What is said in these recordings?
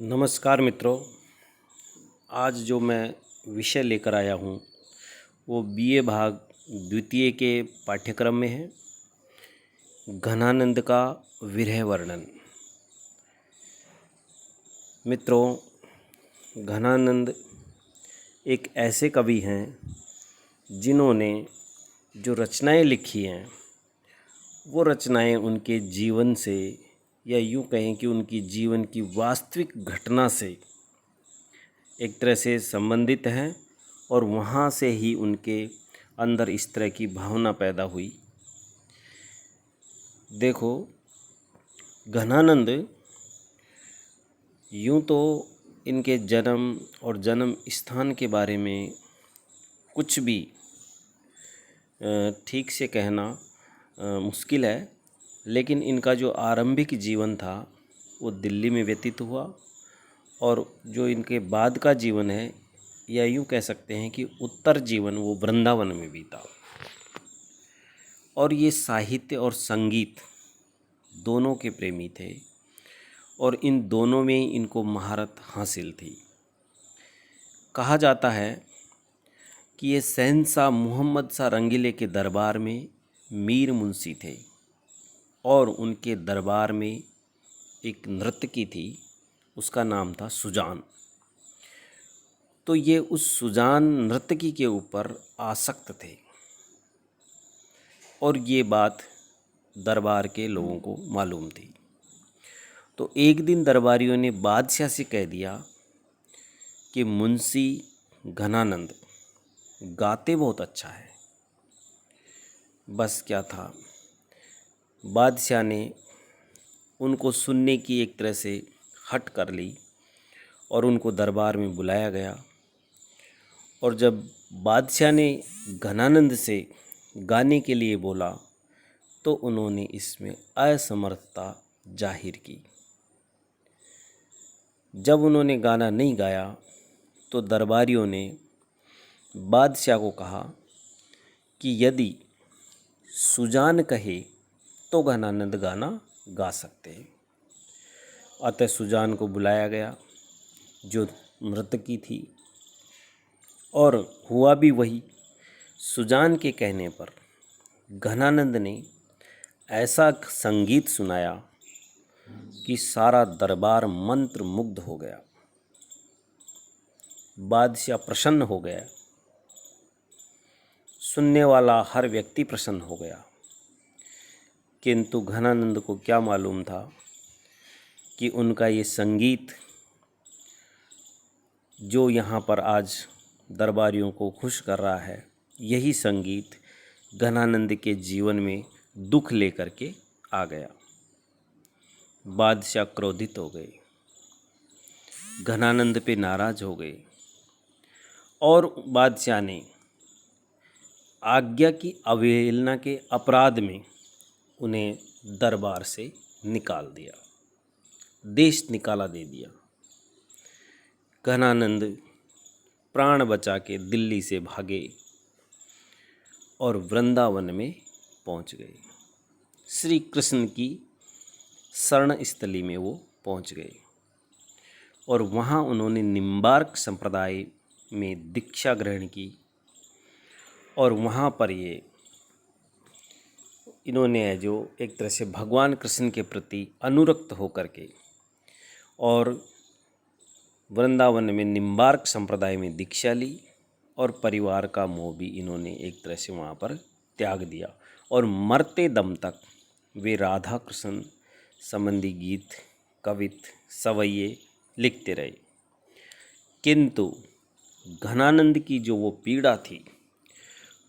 नमस्कार मित्रों। आज जो मैं विषय लेकर आया हूँ वो बीए भाग द्वितीय के पाठ्यक्रम में है। घनानंद का विरह वर्णन। मित्रों, घनानंद एक ऐसे कवि हैं जिन्होंने जो रचनाएं लिखी हैं वो रचनाएं उनके जीवन से, या यूँ कहें कि उनकी जीवन की वास्तविक घटना से एक तरह से संबंधित हैं, और वहाँ से ही उनके अंदर इस तरह की भावना पैदा हुई। देखो, घनानंद यूँ तो इनके जन्म और जन्म स्थान के बारे में कुछ भी ठीक से कहना मुश्किल है, लेकिन इनका जो आरंभिक जीवन था वो दिल्ली में व्यतीत हुआ, और जो इनके बाद का जीवन है, या यूँ कह सकते हैं कि उत्तर जीवन, वो वृंदावन में बीता। और ये साहित्य और संगीत दोनों के प्रेमी थे, और इन दोनों में ही इनको महारत हासिल थी। कहा जाता है कि ये शहंशाह मोहम्मद शाह रंगीले के दरबार में मीर मुंशी थे, और उनके दरबार में एक नर्तकी थी, उसका नाम था सुजान। तो ये उस सुजान नर्तकी के ऊपर आसक्त थे, और ये बात दरबार के लोगों को मालूम थी। तो एक दिन दरबारियों ने बादशाह से कह दिया कि मुंशी घनानंद गाते बहुत अच्छा है। बस क्या था, बादशाह ने उनको सुनने की एक तरह से हट कर ली, और उनको दरबार में बुलाया गया। और जब बादशाह ने घनानंद से गाने के लिए बोला तो उन्होंने इसमें असमर्थता जाहिर की। जब उन्होंने गाना नहीं गाया तो दरबारियों ने बादशाह को कहा कि यदि सुजान कहे तो घनानंद गाना गा सकते हैं। अतः सुजान को बुलाया गया, जो नर्तकी थी, और हुआ भी वही। सुजान के कहने पर घनानंद ने ऐसा संगीत सुनाया कि सारा दरबार मंत्र मुग्ध हो गया। बादशाह प्रसन्न हो गया, सुनने वाला हर व्यक्ति प्रसन्न हो गया। किंतु घनानंद को क्या मालूम था कि उनका ये संगीत, जो यहाँ पर आज दरबारियों को खुश कर रहा है, यही संगीत घनानंद के जीवन में दुख लेकर के आ गया। बादशाह क्रोधित हो गए, घनानंद पे नाराज हो गए, और बादशाह ने आज्ञा की अवहेलना के अपराध में उन्हें दरबार से निकाल दिया, देश निकाला दे दिया। घनानंद प्राण बचा के दिल्ली से भागे और वृंदावन में पहुंच गए। श्री कृष्ण की शरण स्थली में वो पहुंच गए, और वहाँ उन्होंने निम्बार्क संप्रदाय में दीक्षा ग्रहण की। और वहाँ पर इन्होंने जो एक तरह से भगवान कृष्ण के प्रति अनुरक्त होकर के, और वृंदावन में निम्बार्क संप्रदाय में दीक्षा ली, और परिवार का मोह भी इन्होंने एक तरह से वहाँ पर त्याग दिया, और मरते दम तक वे राधा कृष्ण संबंधी गीत, कवित, सवैये लिखते रहे। किंतु घनानंद की जो वो पीड़ा थी,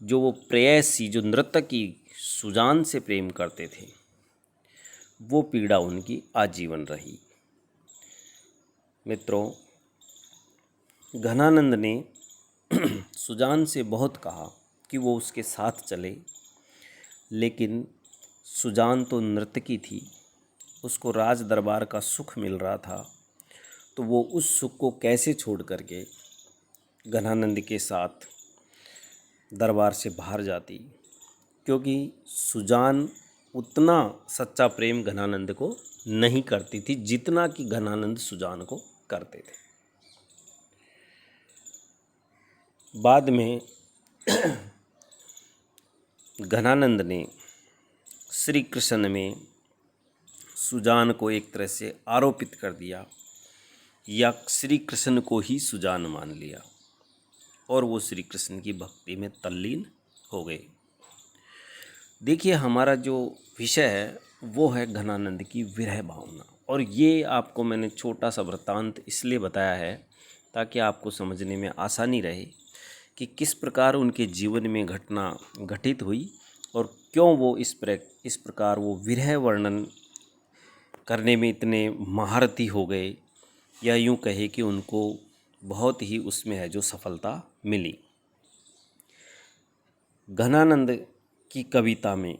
जो वो प्रेयसी, जो नर्तकी सुजान से प्रेम करते थे, वो पीड़ा उनकी आजीवन रही। मित्रों, घनानंद ने सुजान से बहुत कहा कि वो उसके साथ चले, लेकिन सुजान तो नर्तकी थी, उसको राज दरबार का सुख मिल रहा था, तो वो उस सुख को कैसे छोड़ करके घनानंद के साथ दरबार से बाहर जाती, क्योंकि सुजान उतना सच्चा प्रेम घनानंद को नहीं करती थी जितना कि घनानंद सुजान को करते थे। बाद में घनानंद ने श्री कृष्ण में सुजान को एक तरह से आरोपित कर दिया या श्री कृष्ण को ही सुजान मान लिया और वो श्री कृष्ण की भक्ति में तल्लीन हो गए। देखिए, हमारा जो विषय है वो है घनानंद की विरह भावना, और ये आपको मैंने छोटा सा वृत्तांत इसलिए बताया है ताकि आपको समझने में आसानी रहे कि किस प्रकार उनके जीवन में घटना घटित हुई और क्यों वो इस प्रकार वो विरह वर्णन करने में इतने महारथी हो गए, या यूँ कहे कि उनको बहुत ही उसमें है जो सफलता मिली। घनानंद की कविता में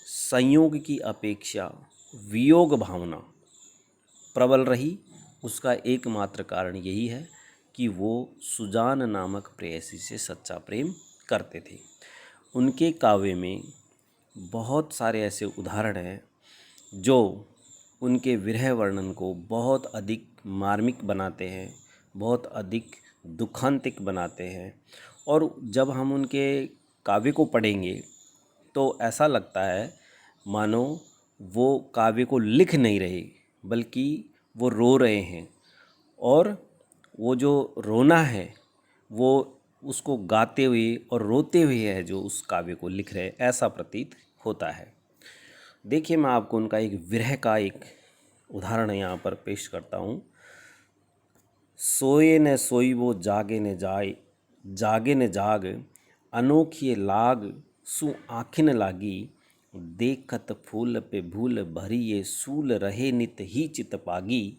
संयोग की अपेक्षा वियोग भावना प्रबल रही। उसका एकमात्र कारण यही है कि वो सुजान नामक प्रेयसी से सच्चा प्रेम करते थे। उनके काव्य में बहुत सारे ऐसे उदाहरण हैं जो उनके विरह वर्णन को बहुत अधिक मार्मिक बनाते हैं, बहुत अधिक दुखांतिक बनाते हैं। और जब हम उनके काव्य को पढ़ेंगे तो ऐसा लगता है मानो वो काव्य को लिख नहीं रहे बल्कि वो रो रहे हैं, और वो जो रोना है वो उसको गाते हुए और रोते हुए है जो उस काव्य को लिख रहे, ऐसा प्रतीत होता है। देखिए, मैं आपको उनका एक विरह का एक उदाहरण यहाँ पर पेश करता हूँ। सोए न सोई वो जागे न जाए, जागे न जाग, अनोखी लाग सु आँखिन लागी, देखत फूल पे भूल भरी ये सूल रहे नित ही चित पागी,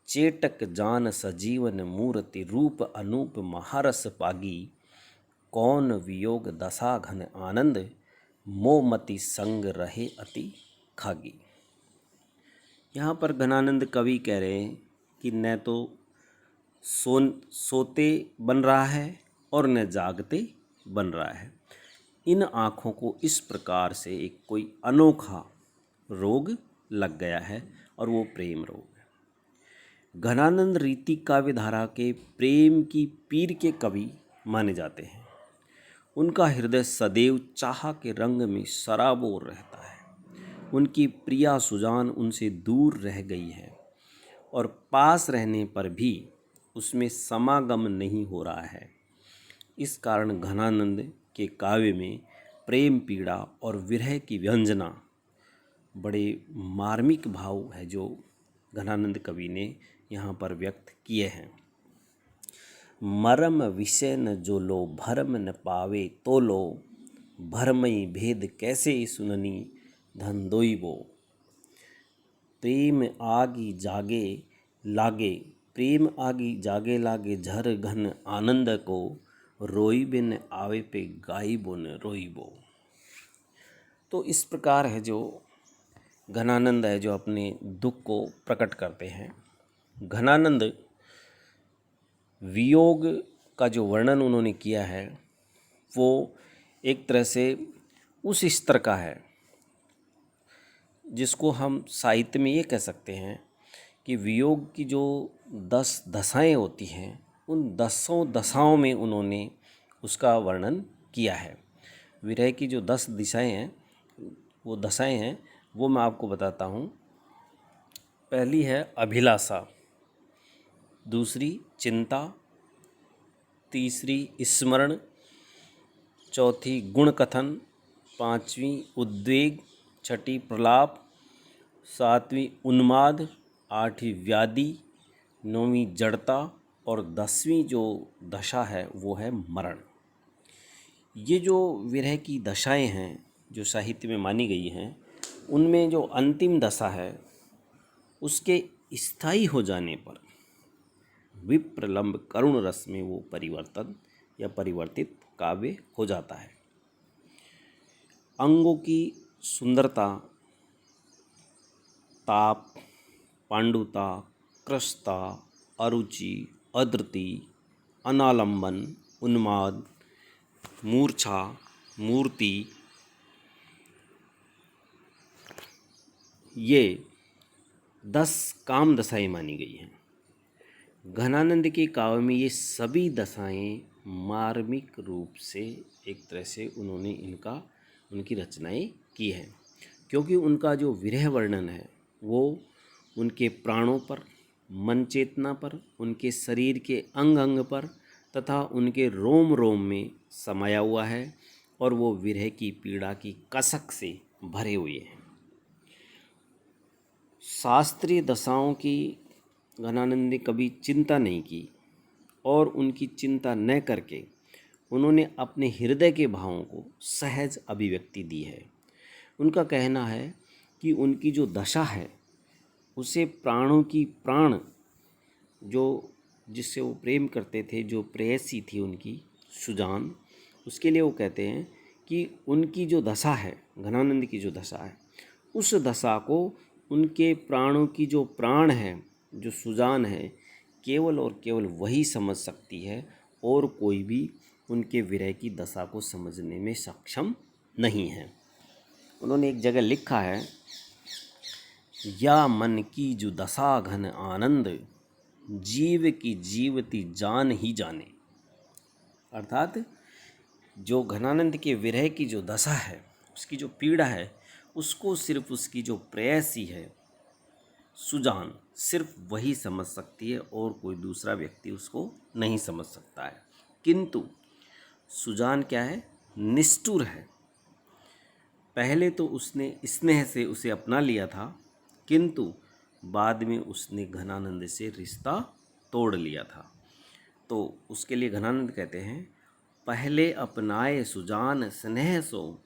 चेटक जान सजीवन मूर्ति रूप अनूप महारस पागी, कौन वियोग दशा घन आनंद, मोमति संग रहे अति खागी। यहाँ पर घनानंद कवि कह रहे हैं कि न तो सोते बन रहा है और न जागते बन रहा है। इन आँखों को इस प्रकार से एक कोई अनोखा रोग लग गया है और वो प्रेम रोग है। घनानंद रीति काव्य धारा के प्रेम की पीर के कवि माने जाते हैं। उनका हृदय सदैव चाह के रंग में सराबोर रहता है। उनकी प्रिया सुजान उनसे दूर रह गई है और पास रहने पर भी उसमें समागम नहीं हो रहा है। इस कारण घनानंद के काव्य में प्रेम पीड़ा और विरह की व्यंजना बड़े मार्मिक भाव है जो घनानंद कवि ने यहाँ पर व्यक्त किए हैं। मरम विषय न जो लो भरम न पावे तो लो, भरमई भेद कैसे सुननी धन वो, प्रेम आगी जागे लागे, प्रेम आगी जागे लागे झर घन आनंद को, रोई बिन आवे पे गाई बोन रोई बो। तो इस प्रकार है जो घनानंद है जो अपने दुख को प्रकट करते हैं। घनानंद वियोग का जो वर्णन उन्होंने किया है वो एक तरह से उस स्तर का है जिसको हम साहित्य में ये कह सकते हैं कि वियोग की जो 10 दशाएं होती हैं उन 10 दशाओं में उन्होंने उसका वर्णन किया है। विरह की जो 10 दिशाएं हैं वो दशाएं हैं वो मैं आपको बताता हूँ। पहली है अभिलाषा, दूसरी चिंता, तीसरी स्मरण, चौथी गुण कथन, पांचवी उद्वेग, छठी प्रलाप, सातवीं उन्माद, आठवीं व्याधि, नौवीं जड़ता और 10वीं जो दशा है वो है मरण। ये जो विरह की दशाएं हैं जो साहित्य में मानी गई हैं उनमें जो अंतिम दशा है उसके स्थायी हो जाने पर विप्रलंब करुण रस में वो परिवर्तन या परिवर्तित काव्य हो जाता है। अंगों की सुंदरता, ताप, पांडुता, कृशता, अरुचि, अधृति, अनालंबन, उन्माद, मूर्छा, मूर्ति, ये 10 काम दशाएं मानी गई हैं। घनानंद के काव्य में ये सभी दशाएं मार्मिक रूप से एक तरह से उन्होंने उनकी रचनाएं की हैं, क्योंकि उनका जो विरह वर्णन है वो उनके प्राणों पर, मन चेतना पर, उनके शरीर के अंग अंग पर तथा उनके रोम रोम में समाया हुआ है और वो विरह की पीड़ा की कसक से भरे हुए हैं। शास्त्रीय दशाओं की घनानंद ने कभी चिंता नहीं की और उनकी चिंता न करके उन्होंने अपने हृदय के भावों को सहज अभिव्यक्ति दी है। उनका कहना है कि उनकी जो दशा है उसे प्राणों की प्राण जो जिससे वो प्रेम करते थे, जो प्रेयसी थी उनकी सुजान, उसके लिए वो कहते हैं कि उनकी जो दशा है, घनानंद की जो दशा है, उस दशा को उनके प्राणों की जो प्राण है, जो सुजान है, केवल और केवल वही समझ सकती है और कोई भी उनके विरह की दशा को समझने में सक्षम नहीं है। उन्होंने एक जगह लिखा है, या मन की जो दशा घन आनंद, जीव की जीवती जान ही जाने। अर्थात जो घनानंद के विरह की जो दशा है, उसकी जो पीड़ा है, उसको सिर्फ उसकी जो प्रेयसी है सुजान, सिर्फ वही समझ सकती है और कोई दूसरा व्यक्ति उसको नहीं समझ सकता है। किंतु सुजान क्या है, निष्ठुर है। पहले तो उसने स्नेह से उसे अपना लिया था, किंतु बाद में उसने घनानंद से रिश्ता तोड़ लिया था। तो उसके लिए घनानंद कहते हैं, पहले अपनाए सुजान स्नेह सो,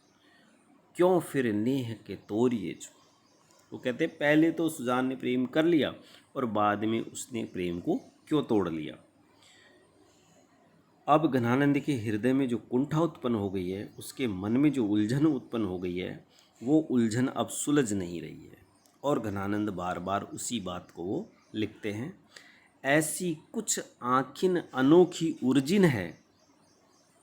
क्यों फिर नेह के तोड़िए जो। वो कहते हैं पहले तो सुजान ने प्रेम कर लिया और बाद में उसने प्रेम को क्यों तोड़ लिया। अब घनानंद के हृदय में जो कुंठा उत्पन्न हो गई है, उसके मन में जो उलझन उत्पन्न हो गई है, वो उलझन अब सुलझ नहीं रही है और घनानंद बार बार उसी बात को वो लिखते हैं। ऐसी कुछ आँखिन अनोखी उर्जिन है,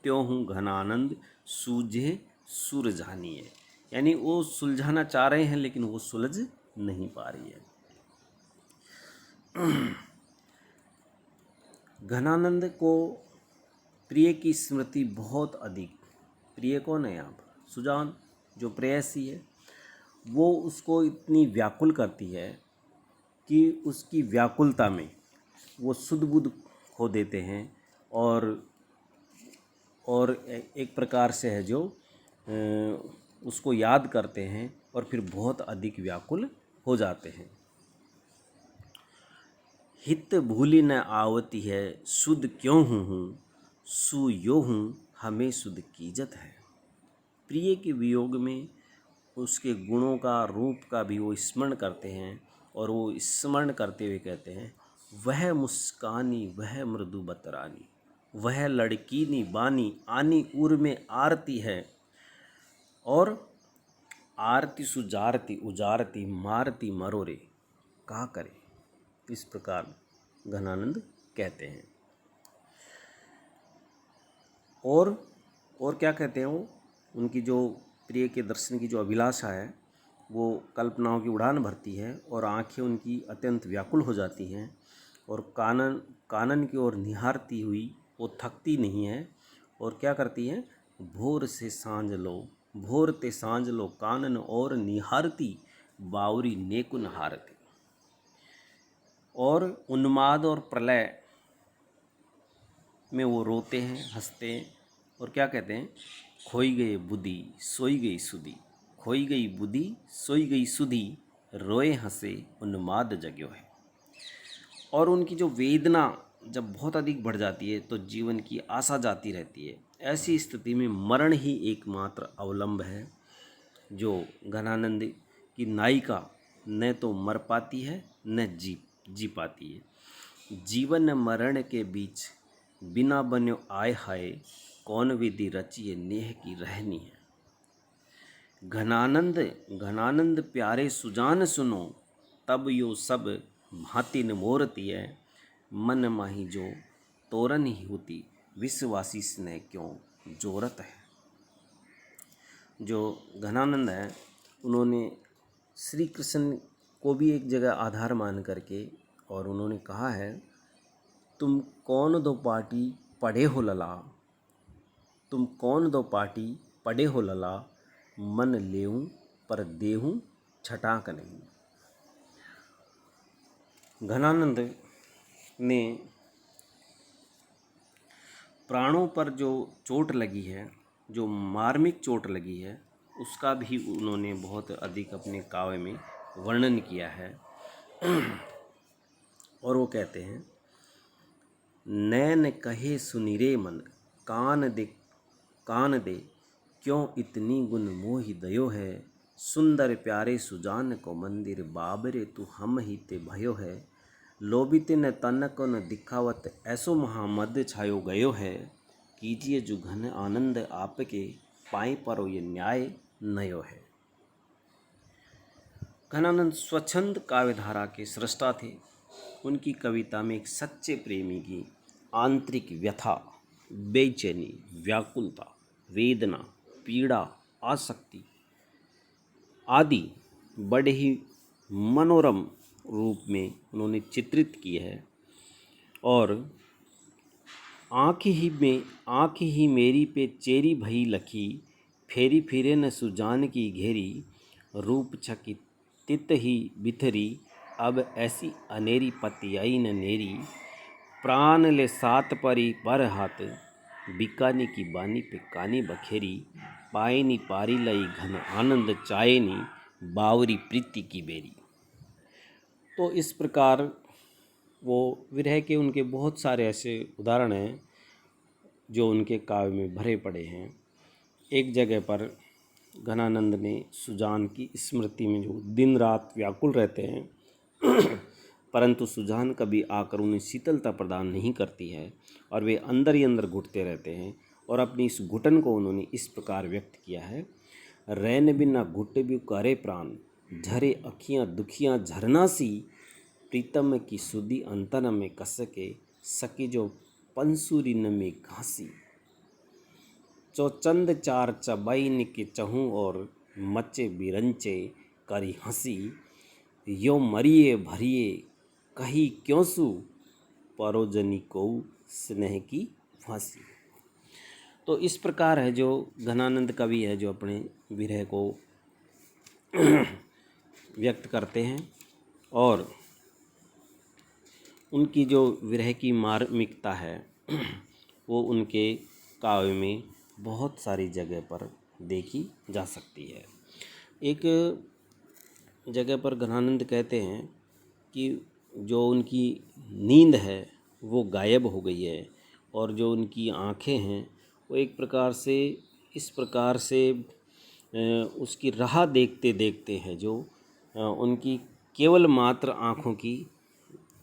त्यों हूँ घनानंद सूझे सुरझानिए। यानी वो सुलझाना चाह रहे हैं लेकिन वो सुलझ नहीं पा रही है। घनानंद को प्रिय की स्मृति बहुत अधिक, प्रिय कौन है यहाँ पर, सुजान जो प्रेयसी है, वो उसको इतनी व्याकुल करती है कि उसकी व्याकुलता में वो सुध बुध खो देते हैं और एक प्रकार से है जो उसको याद करते हैं और फिर बहुत अधिक व्याकुल हो जाते हैं। हित भूली न आवती है, सुध क्यों हूँ सु यो हूँ, हमें सुध कीजत है। प्रिय के वियोग में उसके गुणों का, रूप का भी वो स्मरण करते हैं और वो स्मरण करते हुए कहते हैं, वह मुस्कानी वह मृदु बतरानी, वह लड़कीनी बानी, आनी उर में आरती है, और आरती सुजारती उजारती मारती मरोरे, कहा करे। इस प्रकार घनानंद कहते हैं। और क्या कहते हैं वो, उनकी जो प्रिय के दर्शन की जो अभिलाषा है वो कल्पनाओं की उड़ान भरती है और आंखें उनकी अत्यंत व्याकुल हो जाती हैं और कानन की ओर निहारती हुई वो थकती नहीं है और क्या करती हैं, भोर से सांझ लो, भोर ते सांझ लो कानन और निहारती, बावरी नेकुन हारती। और उन्माद और प्रलय में वो रोते हैं, हंसते हैं और क्या कहते हैं, खोई गई बुद्धि सोई गई सुधी, खोई गई बुद्धि सोई गई सुधी, रोए हंसे उन्माद जग्यो है। और उनकी जो वेदना जब बहुत अधिक बढ़ जाती है तो जीवन की आशा जाती रहती है। ऐसी स्थिति में मरण ही एकमात्र अवलंब है जो घनानंद की नायिका न तो मर पाती है न जी पाती है। जीवन मरण के बीच बिना बन्यो आए हाय, कौन विधि रचिए नेह की रहनी है। घनानंद प्यारे सुजान सुनो, तब यो सब भांति न मोरती है, मन माही जो तोरन ही होती, विश्वासी स्नेह क्यों जोरत है। जो घनानंद है उन्होंने श्री कृष्ण को भी एक जगह आधार मान करके और उन्होंने कहा है तुम कौन दो पाटी पढ़े हो लला, तुम कौन दो पाटी पढ़े हो लला, मन लेऊं पर देहूं छटाक नहीं। घनानंद ने प्राणों पर जो चोट लगी है, जो मार्मिक चोट लगी है, उसका भी उन्होंने बहुत अधिक अपने काव्य में वर्णन किया है। और वो कहते हैं, नैन कहे सुनिरे मन, कान दे क्यों इतनी गुण मोहि दयो है, सुंदर प्यारे सुजान को मंदिर, बाबरे तू हम ही ते भयो है, लोभित न तन को न दिखावत, ऐसो महामद छायो गयो है, कीजिए जो घन आनंद आपके, पाए परो ये न्याय नयो है। घनानंद स्वच्छंद काव्यधारा के सृष्टा थे। उनकी कविता में एक सच्चे प्रेमी की आंतरिक व्यथा, बेचैनी, व्याकुलता, वेदना, पीड़ा, आसक्ति आदि बड़े ही मनोरम रूप में उन्होंने चित्रित की है। और आँख ही मेरी पे चेरी भई लखी, फेरी फिरे न सुजान की घेरी, रूप छकी तित ही बिथरी, अब ऐसी अनेरी पति आई न नेरी, प्राण ले सात परी पर हाथ, बिकानी की बानी पे कानी बखेरी, पायनी पारी लई घन आनंद चायनी, बावरी प्रीति की बेरी। तो इस प्रकार वो विरह के उनके बहुत सारे ऐसे उदाहरण हैं जो उनके काव्य में भरे पड़े हैं। एक जगह पर घनानंद ने सुजान की स्मृति में जो दिन रात व्याकुल रहते हैं परंतु सुजान कभी आकर उन्हें शीतलता प्रदान नहीं करती है और वे अंदर ही अंदर घुटते रहते हैं। और अपनी इस घुटन को उन्होंने इस प्रकार व्यक्त किया है, रैन बिना घुट भी करे प्राण, झरे अखियाँ दुखियाँ झरना सी, प्रीतम की सुधी अंतन में कसके, सकी जो पंसुरी न में घासी, चौचंद चार चबाइन के चहूँ और मचे बिरंचे करी हंसी, यो मरिए भरिए कही क्यों सू, परोजनी को स्नेह की फांसी। तो इस प्रकार है जो घनानंद कवि है जो अपने विरह को व्यक्त करते हैं। और उनकी जो विरह की मार्मिकता है वो उनके काव्य में बहुत सारी जगह पर देखी जा सकती है। एक जगह पर घनानंद कहते हैं कि जो उनकी नींद है वो गायब हो गई है और जो उनकी आँखें हैं वो एक प्रकार से इस प्रकार से उसकी राह देखते देखते हैं, जो उनकी केवल मात्र आँखों की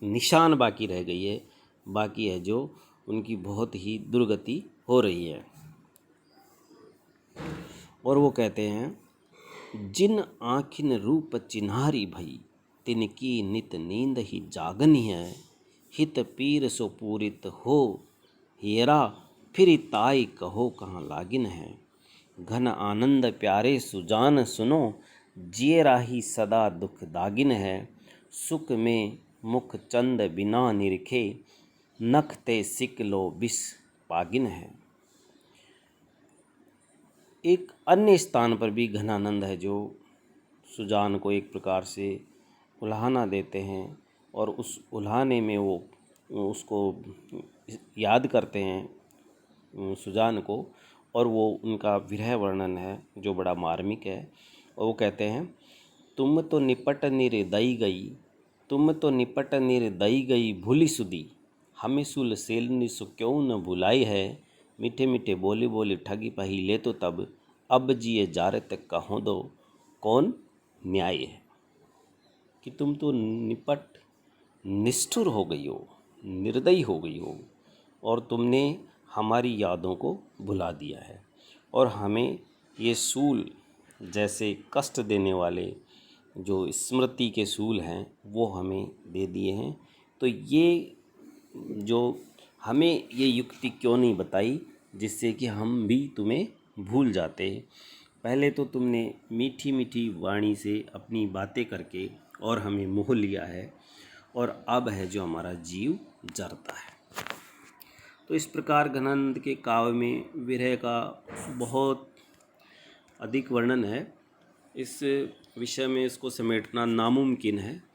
निशान बाकी रह गई है, बाकी है जो उनकी बहुत ही दुर्गति हो रही है। और वो कहते हैं, जिन आँखिन रूप चिन्हारी भई, तिनकी नित नींद ही जागनी है, हित पीर सो पूरित हो हेरा, फिर ताई कहो कहाँ लागिन है, घन आनंद प्यारे सुजान सुनो, जिए राही सदा दुख दागिन है, सुख में मुख चंद बिना निरखे, नखते सिकलो बिस पागिन है। एक अन्य स्थान पर भी घनानंद है जो सुजान को एक प्रकार से उल्हाना देते हैं और उस उल्हाने में वो उसको याद करते हैं सुजान को, और वो उनका विरह वर्णन है जो बड़ा मार्मिक है। और वो कहते हैं, तुम तो निपट निर्दयी गई, तुम तो निपट निर्दयी गई भूली सुधी, हमें सुल सेलनी सु क्यों न भुलाई है, मीठे मीठे बोली बोली ठगी पही ले तो तब, अब जिए जारत कहो दो कौन न्याय है। कि तुम तो निपट निष्ठुर हो गई हो, निर्दयी हो गई हो और तुमने हमारी यादों को भुला दिया है और हमें ये सूल जैसे कष्ट देने वाले जो स्मृति के सूल हैं वो हमें दे दिए हैं। तो ये जो हमें ये युक्ति क्यों नहीं बताई जिससे कि हम भी तुम्हें भूल जाते। पहले तो तुमने मीठी मीठी वाणी से अपनी बातें करके और हमें मोह लिया है और अब है जो हमारा जीव जरता है। तो इस प्रकार घनानंद के काव्य में विरह का बहुत अधिक वर्णन है। इस विषय में इसको समेटना नामुमकिन है।